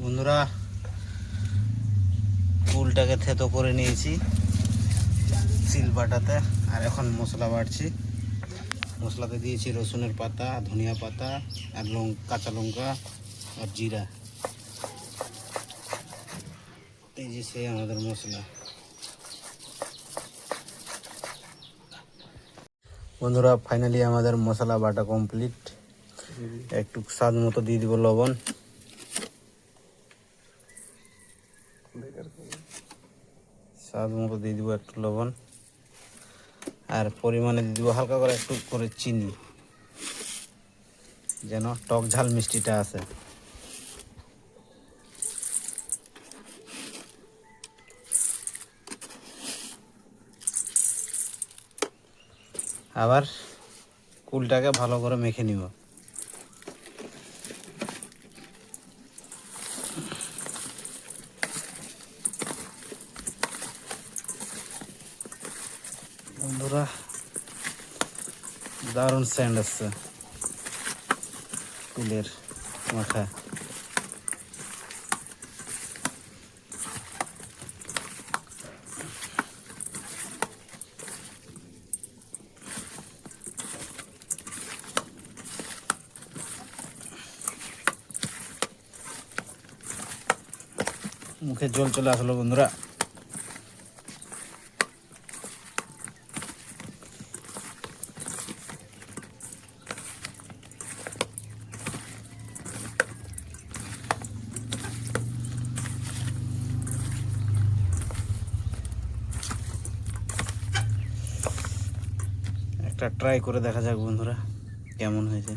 বন্ধুরা, ফুলটাকে থেতো করে নিয়েছি শিলপাটাতে। আর এখন মশলা বাটছি। মশলাতে দিয়েছি রসুনের পাতা, ধনিয়া পাতা, আর কাঁচা লঙ্কা আর জিরা। এই যে সে আমাদের মশলা। বন্ধুরা, ফাইনালি আমাদের মশলা বাটা কমপ্লিট। একটু স্বাদ মতো দিয়ে দিব লবণ। স্বাদ মতো দিয়ে দিব একটু লবণ, আর পরিমাণে দিয়ে দিব হালকা করে একটু করে চিনি, যেন টক ঝাল মিষ্টিটা আসে। আবার কুলটাকে ভালো করে মেখে নিব। বন্ধুরা, দারুণ স্যান্ড আসছে কুলের মাথা। মুখে জল চলে আসলো বন্ধুরা। একটা ট্রাই করে দেখা যাক বন্ধুরা কেমন হয়েছে।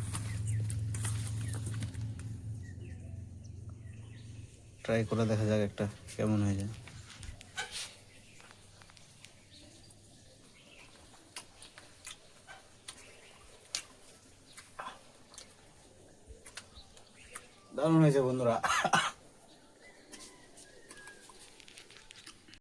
ট্রাই করে দেখা যাক একটা কেমন হয়েছে। দারুণ হয়েছে বন্ধুরা।